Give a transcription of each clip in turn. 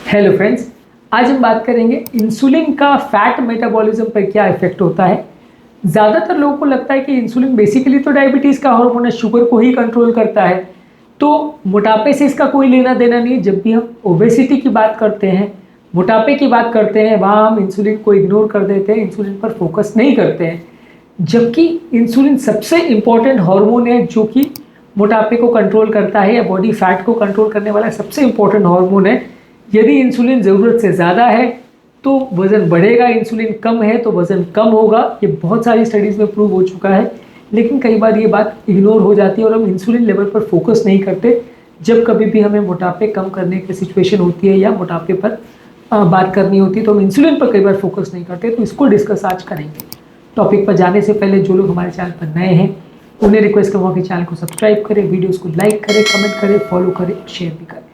Hello friends, आज हम बात करेंगे इंसुलिन का फैट मेटाबॉलिज्म पर क्या इफेक्ट होता है। ज़्यादातर लोगों को लगता है कि इंसुलिन बेसिकली तो डायबिटीज़ का हार्मोन है, शुगर को ही कंट्रोल करता है, तो मोटापे से इसका कोई लेना देना नहीं। जब भी हम ओबेसिटी की बात करते हैं, मोटापे की बात करते हैं, वहाँ हम इंसुलिन को इग्नोर कर देते हैं, इंसुलिन पर फोकस नहीं करते हैं। जबकि इंसुलिन सबसे इम्पॉर्टेंट हार्मोन है जो कि मोटापे को कंट्रोल करता है या बॉडी फैट को कंट्रोल करने वाला सबसे इम्पॉर्टेंट हार्मोन है। यदि इंसुलिन ज़रूरत से ज़्यादा है तो वज़न बढ़ेगा, इंसुलिन कम है तो वज़न कम होगा। ये बहुत सारी स्टडीज़ में प्रूव हो चुका है, लेकिन कई बार ये बात इग्नोर हो जाती है और हम इंसुलिन लेवल पर फोकस नहीं करते जब कभी भी हमें मोटापे कम करने की सिचुएशन होती है या मोटापे पर बात करनी होती है, तो हम इंसुलिन पर कई बार फोकस नहीं करते। तो इसको डिस्कस आज करेंगे। टॉपिक पर जाने से पहले जो लोग हमारे चैनल पर नए हैं उन्हें रिक्वेस्ट करूँगा कि चैनल को सब्सक्राइब करें, वीडियोज़ को लाइक करें, कमेंट करें, फॉलो करें, शेयर भी करें।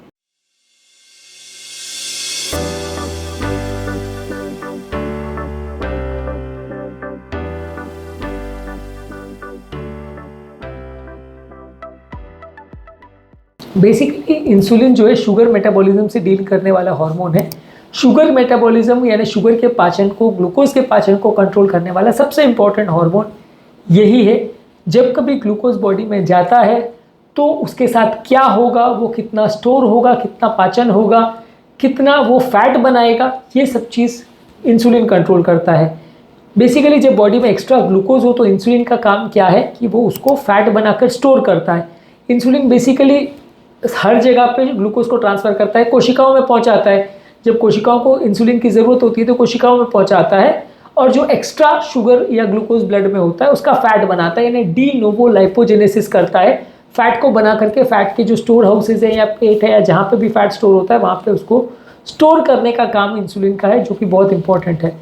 बेसिकली इंसुलिन जो है शुगर मेटाबॉलिज्म से डील करने वाला हार्मोन है। शुगर मेटाबॉलिज्म यानी शुगर के पाचन को, ग्लूकोज के पाचन को कंट्रोल करने वाला सबसे इम्पॉर्टेंट हार्मोन यही है। जब कभी ग्लूकोज बॉडी में जाता है तो उसके साथ क्या होगा, वो कितना स्टोर होगा, कितना पाचन होगा, कितना वो फैट बनाएगा, ये सब चीज़ इंसुलिन कंट्रोल करता है। बेसिकली जब बॉडी में एक्स्ट्रा ग्लूकोज हो तो इंसुलिन का काम क्या है कि वो उसको फैट बनाकर स्टोर करता है। इंसुलिन बेसिकली हर जगह पे ग्लूकोज को ट्रांसफ़र करता है, कोशिकाओं में पहुंचाता है। जब कोशिकाओं को इंसुलिन की ज़रूरत होती है तो कोशिकाओं में पहुंचाता है, और जो एक्स्ट्रा शुगर या ग्लूकोज ब्लड में होता है उसका फैट बनाता है, यानी डी नोवो लाइपोजेनेसिस करता है। फैट को बना करके फैट के जो स्टोर हाउसेज है या पेट है या जहाँ पे भी फैट स्टोर होता है वहाँ पे उसको स्टोर करने का काम इंसुलिन का है, जो कि बहुत इंपॉर्टेंट है।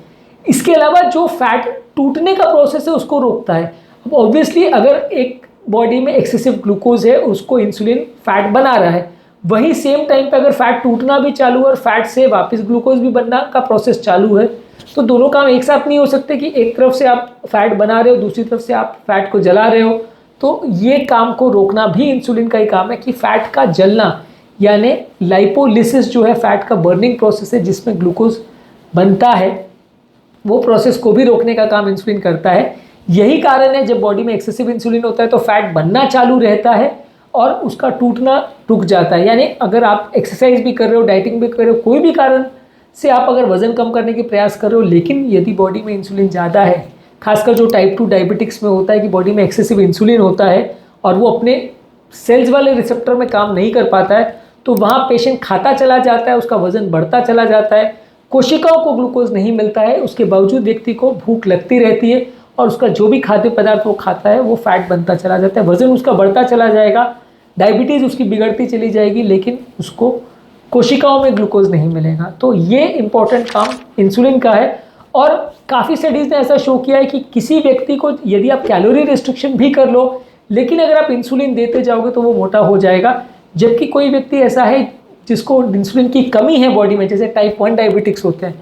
इसके अलावा जो फैट टूटने का प्रोसेस है उसको रोकता है। अब ऑब्वियसली अगर एक बॉडी में एक्सेसिव ग्लूकोज है, उसको इंसुलिन फैट बना रहा है, वही सेम टाइम पे अगर फैट टूटना भी चालू है और फैट से वापस ग्लूकोज भी बनना का प्रोसेस चालू है, तो दोनों काम एक साथ नहीं हो सकते कि एक तरफ से आप फैट बना रहे हो, दूसरी तरफ से आप फैट को जला रहे हो। तो ये काम को रोकना भी इंसुलिन का ही काम है कि फैट का जलना, यानी लाइपोलिसिस जो है फैट का बर्निंग प्रोसेस है जिसमें ग्लूकोज बनता है, वो प्रोसेस को भी रोकने का काम इंसुलिन करता है। यही कारण है जब बॉडी में एक्सेसिव इंसुलिन होता है तो फैट बनना चालू रहता है और उसका टूटना रुक जाता है। यानी अगर आप एक्सरसाइज भी कर रहे हो, डाइटिंग भी कर रहे हो, कोई भी कारण से आप अगर वजन कम करने की प्रयास कर रहे हो, लेकिन यदि बॉडी में इंसुलिन ज़्यादा है, खासकर जो टाइप 2 डायबिटिक्स में होता है कि बॉडी में एक्सेसिव इंसुलिन होता है और वो अपने सेल्स वाले रिसेप्टर में काम नहीं कर पाता है, तो वहाँ पेशेंट खाता चला जाता है, उसका वजन बढ़ता चला जाता है, कोशिकाओं को ग्लूकोज नहीं मिलता है, उसके बावजूद व्यक्ति को भूख लगती रहती है और उसका जो भी खाद्य पदार्थ वो खाता है वो फैट बनता चला जाता है, वजन उसका बढ़ता चला जाएगा, डायबिटीज़ उसकी बिगड़ती चली जाएगी, लेकिन उसको कोशिकाओं में ग्लूकोज नहीं मिलेगा। तो ये इंपॉर्टेंट काम इंसुलिन का है। और काफ़ी स्टडीज़ ने ऐसा शो किया है कि किसी व्यक्ति को यदि आप कैलोरी रिस्ट्रिक्शन भी कर लो, लेकिन अगर आप इंसुलिन देते जाओगे तो वो मोटा हो जाएगा। जबकि कोई व्यक्ति ऐसा है जिसको इंसुलिन की कमी है बॉडी में, जैसे टाइप 1 डायबिटिक्स होते हैं,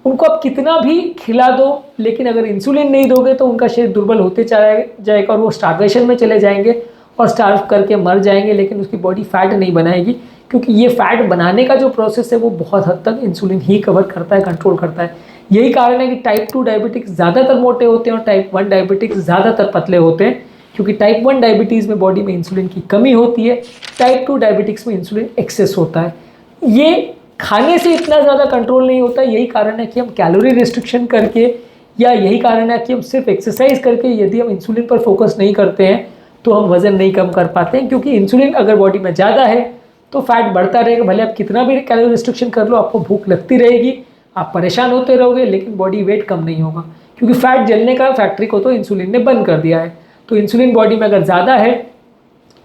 उनको आप कितना भी खिला दो लेकिन अगर इंसुलिन नहीं दोगे तो उनका शरीर दुर्बल होते चला जाएगा और वो स्टार्वेशन में चले जाएंगे और स्टार्व करके मर जाएंगे, लेकिन उसकी बॉडी फैट नहीं बनाएगी, क्योंकि ये फैट बनाने का जो प्रोसेस है वो बहुत हद तक इंसुलिन ही कवर करता है, कंट्रोल करता है। यही कारण है कि टाइप 2 डायबिटिक्स ज़्यादातर मोटे होते हैं और टाइप 1 डायबिटिक्स ज़्यादातर पतले होते हैं, क्योंकि टाइप 1 डायबिटीज़ में बॉडी में इंसुलिन की कमी होती है, टाइप 2 डायबिटिक्स में इंसुलिन एक्सेस होता है। ये खाने से इतना ज़्यादा कंट्रोल नहीं होता। यही कारण है कि हम कैलोरी रिस्ट्रिक्शन करके, या यही कारण है कि हम सिर्फ एक्सरसाइज करके यदि हम इंसुलिन पर फोकस नहीं करते हैं तो हम वज़न नहीं कम कर पाते हैं, क्योंकि इंसुलिन अगर बॉडी में ज़्यादा है तो फैट बढ़ता रहेगा। भले आप कितना भी कैलोरी रिस्ट्रिक्शन कर लो, आपको भूख लगती रहेगी, आप परेशान होते रहोगे, लेकिन बॉडी वेट कम नहीं होगा, क्योंकि फैट जलने का फैक्ट्री को तो इंसुलिन ने बंद कर दिया है। तो इंसुलिन बॉडी में अगर ज़्यादा है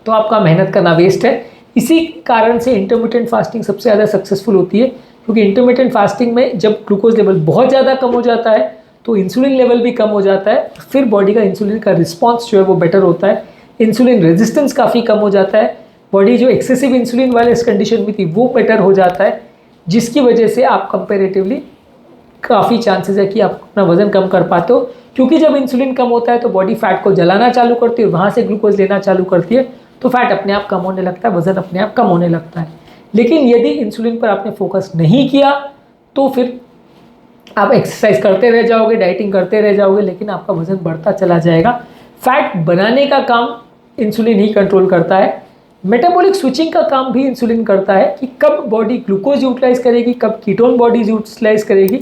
तो आपका मेहनत करना वेस्ट है। इसी कारण से इंटरमिटेंट फास्टिंग सबसे ज़्यादा सक्सेसफुल होती है, क्योंकि इंटरमिटेंट फास्टिंग में जब ग्लूकोज लेवल बहुत ज़्यादा कम हो जाता है तो इंसुलिन लेवल भी कम हो जाता है, फिर बॉडी का इंसुलिन का रिस्पॉन्स जो है वो बेटर होता है, इंसुलिन रेजिस्टेंस काफ़ी कम हो जाता है, बॉडी जो एक्सेसिव इंसुलिन वाले इस कंडीशन में थी वो बेटर हो जाता है, जिसकी वजह से आप कंपेरेटिवली काफ़ी चांसेस है कि आप अपना वजन कम कर पाते हो। क्योंकि जब इंसुलिन कम होता है तो बॉडी फैट को जलाना चालू करती है, वहाँ से ग्लूकोज लेना चालू करती है, तो फैट अपने आप कम होने लगता है, वजन अपने आप कम होने लगता है। लेकिन यदि इंसुलिन पर आपने फोकस नहीं किया तो फिर आप एक्सरसाइज करते रह जाओगे, डाइटिंग करते रह जाओगे, लेकिन आपका वजन बढ़ता चला जाएगा। फैट बनाने का काम इंसुलिन ही कंट्रोल करता है। मेटाबॉलिक स्विचिंग का काम भी इंसुलिन करता है कि कब बॉडी ग्लूकोज यूटिलाइज करेगी, कब कीटोन बॉडीज यूटिलाइज करेगी।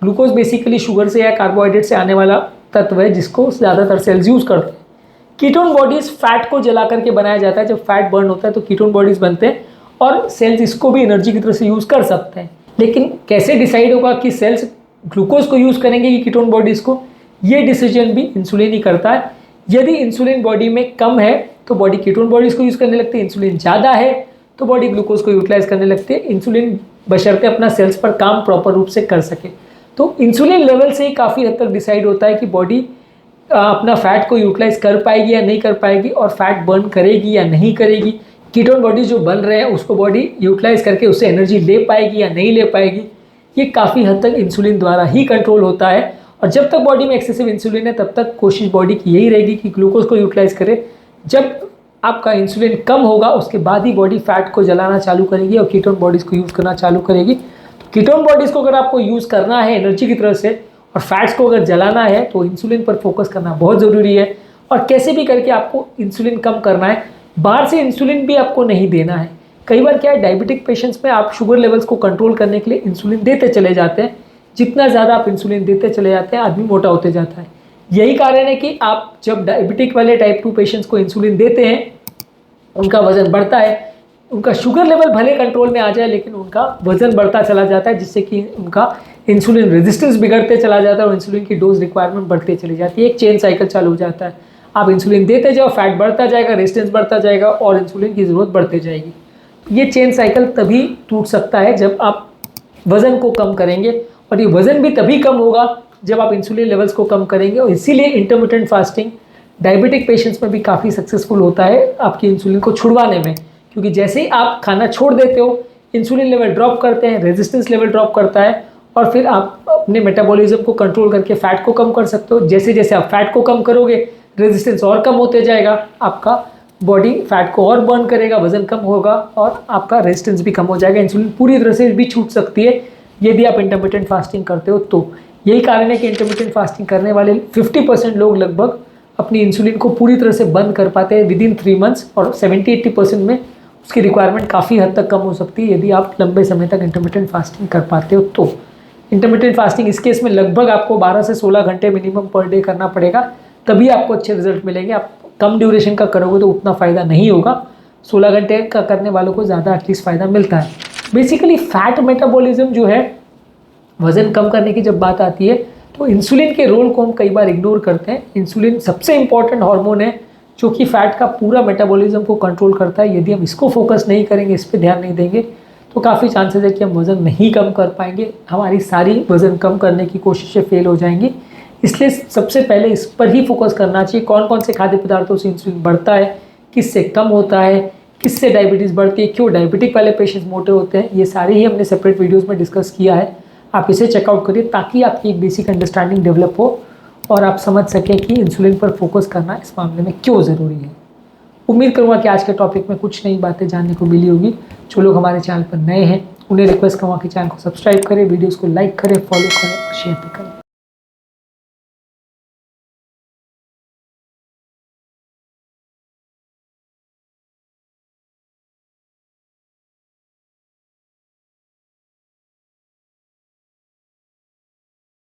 ग्लूकोज बेसिकली शुगर से या कार्बोहाइड्रेट से आने वाला तत्व है जिसको ज़्यादातर सेल्स यूज़ करते हैं। कीटोन बॉडीज फैट को जला करके बनाया जाता है। जब फैट बर्न होता है तो कीटोन बॉडीज बनते हैं और सेल्स इसको भी एनर्जी की तरह से यूज़ कर सकते हैं। लेकिन कैसे डिसाइड होगा कि सेल्स ग्लूकोज को यूज़ करेंगे कि कीटोन बॉडीज़ को, ये डिसीजन भी इंसुलिन ही करता है। यदि इंसुलिन बॉडी में कम है तो बॉडी कीटोन बॉडीज़ को यूज़ करने लगती है, इंसुलिन ज़्यादा है तो बॉडी ग्लूकोज को यूटिलाइज करने लगती है। इंसुलिन बशर्ते अपना सेल्स पर काम प्रॉपर रूप से कर सके। तो इंसुलिन लेवल से ही काफ़ी हद तक डिसाइड होता है कि बॉडी अपना फैट को यूटिलाइज कर पाएगी या नहीं कर पाएगी और फैट बर्न करेगी या नहीं करेगी। कीटोन बॉडीज जो बन रहे हैं उसको बॉडी यूटिलाइज करके उससे एनर्जी ले पाएगी या नहीं ले पाएगी, ये काफ़ी हद तक इंसुलिन द्वारा ही कंट्रोल होता है। और जब तक बॉडी में एक्सेसिव इंसुलिन है तब तक कोशिश बॉडी की यही रहेगी कि ग्लूकोज को यूटिलाइज करे। जब आपका इंसुलिन कम होगा उसके बाद ही बॉडी फैट को जलाना चालू करेगी और कीटोन बॉडीज़ को यूज़ करना चालू करेगी। तो कीटोन बॉडीज़ को अगर आपको यूज़ करना है एनर्जी की तरह से और फैट्स को अगर जलाना है तो इंसुलिन पर फोकस करना बहुत ज़रूरी है। और कैसे भी करके आपको इंसुलिन कम करना है, बाहर से इंसुलिन भी आपको नहीं देना है। कई बार क्या है, डायबिटिक पेशेंट्स में आप शुगर लेवल्स को कंट्रोल करने के लिए इंसुलिन देते चले जाते हैं। जितना ज़्यादा आप इंसुलिन देते चले जाते हैं आदमी मोटा होते जाता है। यही कारण है कि आप जब डायबिटिक वाले टाइप 2 पेशेंट्स को इंसुलिन देते हैं उनका वजन बढ़ता है। उनका शुगर लेवल भले कंट्रोल में आ जाए लेकिन उनका वजन बढ़ता चला जाता है, जिससे कि उनका इंसुलिन रेजिस्टेंस बिगड़ते चला जाता है और इंसुलिन की डोज रिक्वायरमेंट बढ़ते चली जाती है। एक चेन साइकिल चालू हो जाता है। आप इंसुलिन देते जाओ, फैट बढ़ता जाएगा, रेजिस्टेंस बढ़ता जाएगा और इंसुलिन की ज़रूरत बढ़ती जाएगी। ये चेन साइकिल तभी टूट सकता है जब आप वज़न को कम करेंगे, और ये वज़न भी तभी कम होगा जब आप इंसुलिन लेवल्स को कम करेंगे। और इसीलिए इंटरमिटेंट फास्टिंग डायबिटिक पेशेंट्स में भी काफ़ी सक्सेसफुल होता है आपकी इंसुलिन को छुड़वाने में, क्योंकि जैसे ही आप खाना छोड़ देते हो इंसुलिन लेवल ड्रॉप करते हैं, रेजिस्टेंस लेवल ड्रॉप करता है और फिर आप अपने मेटाबॉलिज्म को कंट्रोल करके फैट को कम कर सकते हो। जैसे जैसे आप फैट को कम करोगे रेजिस्टेंस और कम होते जाएगा, आपका बॉडी फैट को और बर्न करेगा, वजन कम होगा और आपका रेजिस्टेंस भी कम हो जाएगा। इंसुलिन पूरी तरह से भी छूट सकती है यदि आप इंटरमिटेंट फास्टिंग करते हो तो। यही कारण है कि इंटरमिटेंट फास्टिंग करने वाले 50% लोग लगभग अपनी इंसुलिन को पूरी तरह से बंद कर पाते हैं विदिन 3 मंथ्स, और 70-80% में उसकी रिक्वायरमेंट काफ़ी हद तक कम हो सकती है यदि आप लंबे समय तक इंटरमिटेंट फास्टिंग कर पाते हो तो। इंटरमिटेंट फास्टिंग इस केस में लगभग आपको 12 से 16 घंटे मिनिमम पर डे करना पड़ेगा, तभी आपको अच्छे रिजल्ट मिलेंगे। आप कम ड्यूरेशन का करोगे तो उतना फ़ायदा नहीं होगा। 16 घंटे का करने वालों को ज़्यादा एटलीस्ट फ़ायदा मिलता है। बेसिकली फैट मेटाबॉलिज्म जो है, वज़न कम करने की जब बात आती है तो इंसुलिन के रोल को हम कई बार इग्नोर करते हैं। इंसुलिन सबसे इंपॉर्टेंट हार्मोन है जो कि फैट का पूरा मेटाबॉलिज्म को कंट्रोल करता है। यदि हम इसको फोकस नहीं करेंगे, इस पर ध्यान नहीं देंगे तो काफ़ी चांसेस है कि हम वज़न नहीं कम कर पाएंगे, हमारी सारी वज़न कम करने की कोशिशें फेल हो जाएंगी। इसलिए सबसे पहले इस पर ही फोकस करना चाहिए, कौन कौन से खाद्य पदार्थों से इंसुलिन बढ़ता है, किससे कम होता है, किससे डायबिटीज़ बढ़ती है, क्यों डायबिटिक वाले पेशेंट्स मोटे होते हैं, ये सारे ही हमने सेपरेट वीडियोज़ में डिस्कस किया है। आप इसे चेकआउट करिए ताकि आपकी एक बेसिक अंडरस्टैंडिंग डेवलप हो और आप समझ सकें कि इंसुलिन पर फोकस करना इस मामले में क्यों ज़रूरी है। उम्मीद करूँगा कि आज के टॉपिक में कुछ नई बातें जानने को मिली होगी। जो लोग हमारे चैनल पर नए हैं उन्हें रिक्वेस्ट करूँगा कि चैनल को सब्सक्राइब करें, वीडियोज़ को लाइक करें, फॉलो करें और शेयर भी करें।